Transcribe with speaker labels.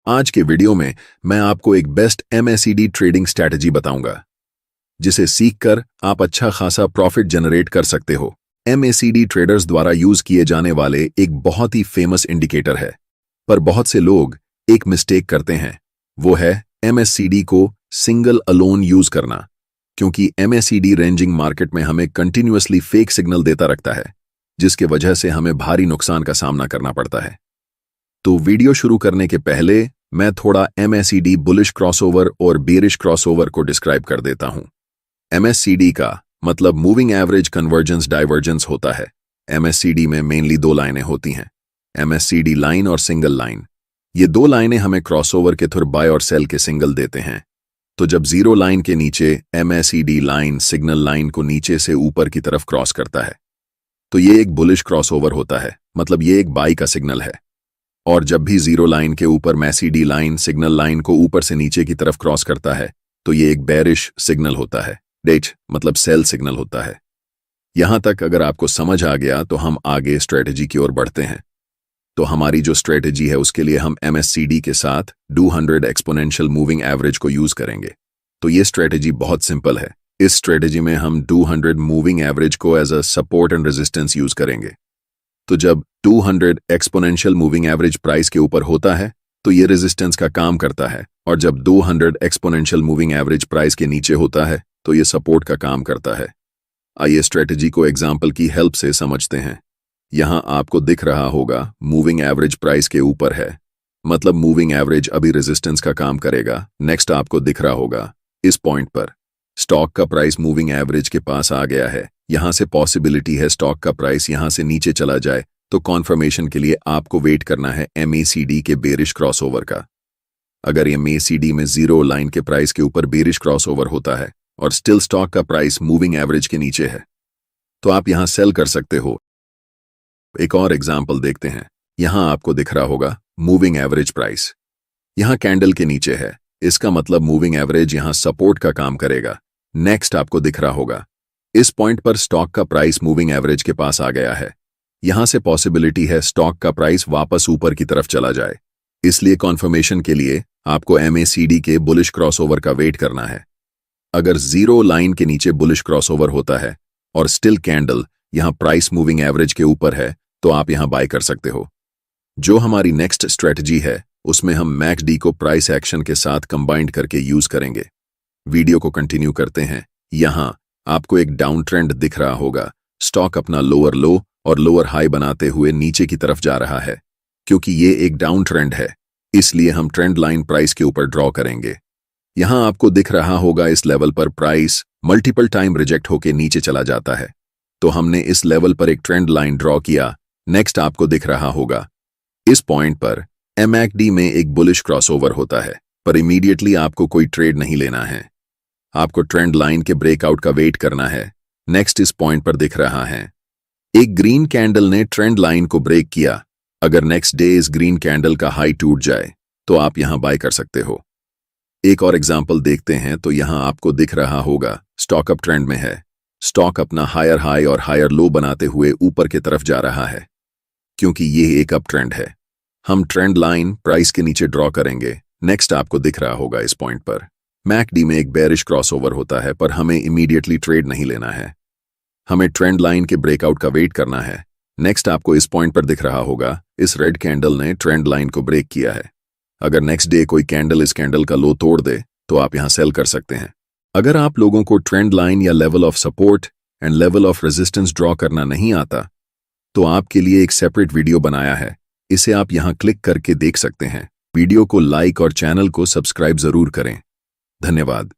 Speaker 1: आज के वीडियो में मैं आपको एक बेस्ट एमएसीडी ट्रेडिंग स्ट्रैटेजी बताऊंगा जिसे सीखकर आप अच्छा खासा प्रॉफिट जनरेट कर सकते हो। एमएसीडी ट्रेडर्स द्वारा यूज किए जाने वाले एक बहुत ही फेमस इंडिकेटर है, पर बहुत से लोग एक मिस्टेक करते हैं, वो है एमएसीडी को सिंगल अलोन यूज करना, क्योंकि एमएसीडी रेंजिंग मार्केट में हमें कंटिन्यूअसली फेक सिग्नल देता रखता है, जिसके वजह से हमें भारी नुकसान का सामना करना पड़ता है। तो वीडियो शुरू करने के पहले मैं थोड़ा एमएसीडी बुलिश क्रॉसओवर और बेरिश क्रॉसओवर को डिस्क्राइब कर देता हूं। एमएसीडी का मतलब मूविंग एवरेज कन्वर्जेंस डाइवर्जेंस होता है। एमएसीडी में मेनली दो लाइनें होती हैं, एमएसीडी लाइन और सिंगल लाइन। ये दो लाइनें हमें क्रॉसओवर के थ्रू बाय और सेल के सिग्नल देते हैं। तो जब जीरो लाइन के नीचे एमएसीडी लाइन सिग्नल लाइन को नीचे से ऊपर की तरफ क्रॉस करता है तो ये एक बुलिश क्रॉसओवर होता है, मतलब ये एक बाई का सिग्नल है। और जब भी जीरो लाइन के ऊपर एमएसीडी लाइन सिग्नल लाइन को ऊपर से नीचे की तरफ क्रॉस करता है तो ये एक बेरिश सिग्नल होता है, डेट मतलब सेल सिग्नल होता है। यहां तक अगर आपको समझ आ गया तो हम आगे स्ट्रेटेजी की ओर बढ़ते हैं। तो हमारी जो स्ट्रेटेजी है उसके लिए हम एमएसीडी के साथ 200 एक्सपोनेंशियल मूविंग एवरेज को यूज करेंगे। तो ये स्ट्रेटेजी बहुत सिंपल है। इस स्ट्रेटेजी में हम 200 मूविंग एवरेज को as a support and resistance use करेंगे। तो जब 200 एक्सपोनेंशियल मूविंग एवरेज प्राइस के ऊपर होता है तो ये रेजिस्टेंस का काम करता है, और जब 200 एक्सपोनेंशियल मूविंग एवरेज प्राइस के नीचे होता है तो ये सपोर्ट का काम करता है। आइए स्ट्रेटेजी को एग्जाम्पल की हेल्प से समझते हैं। यहां आपको दिख रहा होगा मूविंग एवरेज प्राइस के ऊपर है, मतलब मूविंग एवरेज अभी रेजिस्टेंस का काम करेगा। नेक्स्ट आपको दिख रहा होगा इस पॉइंट पर स्टॉक का प्राइस मूविंग एवरेज के पास आ गया है। यहां से पॉसिबिलिटी है स्टॉक का प्राइस यहां से नीचे चला जाए, तो कॉन्फर्मेशन के लिए आपको वेट करना है एमएसीडी के बेरिश क्रॉसओवर का। अगर एमएसीडी में जीरो लाइन के प्राइस के ऊपर बेरिश क्रॉसओवर होता है और स्टिल स्टॉक का प्राइस मूविंग एवरेज के नीचे है तो आप यहां सेल कर सकते हो। एक और एग्जांपल देखते हैं। यहां आपको दिख रहा होगा मूविंग एवरेज प्राइस यहां कैंडल के नीचे है, इसका मतलब मूविंग एवरेज यहां सपोर्ट का काम करेगा। नेक्स्ट आपको दिख रहा होगा इस पॉइंट पर स्टॉक का प्राइस मूविंग एवरेज के पास आ गया है। यहां से पॉसिबिलिटी है स्टॉक का प्राइस वापस ऊपर की तरफ चला जाए, इसलिए कॉन्फर्मेशन के लिए आपको एमएसीडी के बुलिश क्रॉसओवर का वेट करना है। अगर जीरो लाइन के नीचे बुलिश क्रॉसओवर होता है और स्टिल कैंडल यहां प्राइस मूविंग एवरेज के ऊपर है तो आप यहां बाय कर सकते हो। जो हमारी नेक्स्ट स्ट्रेटजी है उसमें हम मैकडी को प्राइस एक्शन के साथ कंबाइंड करके यूज करेंगे। वीडियो को कंटिन्यू करते हैं। यहां आपको एक डाउन ट्रेंड दिख रहा होगा। स्टॉक अपना लोअर लो और लोअर हाई बनाते हुए नीचे की तरफ जा रहा है। क्योंकि ये एक डाउन ट्रेंड है इसलिए हम ट्रेंड लाइन प्राइस के ऊपर ड्रॉ करेंगे। यहां आपको दिख रहा होगा इस लेवल पर प्राइस मल्टीपल टाइम रिजेक्ट होकर नीचे चला जाता है, तो हमने इस लेवल पर एक ट्रेंड लाइन ड्रॉ किया। नेक्स्ट आपको दिख रहा होगा इस पॉइंट पर एमएसीडी में एक बुलिश क्रॉसओवर होता है, पर इमीडिएटली आपको कोई ट्रेड नहीं लेना है। आपको ट्रेंड लाइन के ब्रेकआउट का वेट करना है। नेक्स्ट इस पॉइंट पर दिख रहा है एक ग्रीन कैंडल ने ट्रेंड लाइन को ब्रेक किया। अगर नेक्स्ट डे इस ग्रीन कैंडल का हाई टूट जाए तो आप यहां बाय कर सकते हो। एक और एग्जांपल देखते हैं। तो यहां आपको दिख रहा होगा स्टॉक अप ट्रेंड में है। स्टॉक अपना हायर हाई और हायर लो बनाते हुए ऊपर की तरफ जा रहा है। क्योंकि ये एक अप ट्रेंड है हम ट्रेंड लाइन प्राइस के नीचे ड्रॉ करेंगे। नेक्स्ट आपको दिख रहा होगा इस पॉइंट पर मैकडी में एक बेरिश क्रॉसओवर होता है, पर हमें इमीडिएटली ट्रेड नहीं लेना है। हमें ट्रेंड लाइन के ब्रेकआउट का वेट करना है। नेक्स्ट आपको इस पॉइंट पर दिख रहा होगा इस रेड कैंडल ने ट्रेंड लाइन को ब्रेक किया है। अगर नेक्स्ट डे कोई कैंडल इस कैंडल का लो तोड़ दे तो आप यहां सेल कर सकते हैं। अगर आप लोगों को ट्रेंड लाइन या level of support and level of resistance draw करना नहीं आता तो आपके लिए एक सेपरेट वीडियो बनाया है, इसे आप यहां क्लिक करके देख सकते हैं। वीडियो को लाइक और चैनल को सब्सक्राइब जरूर करें। धन्यवाद।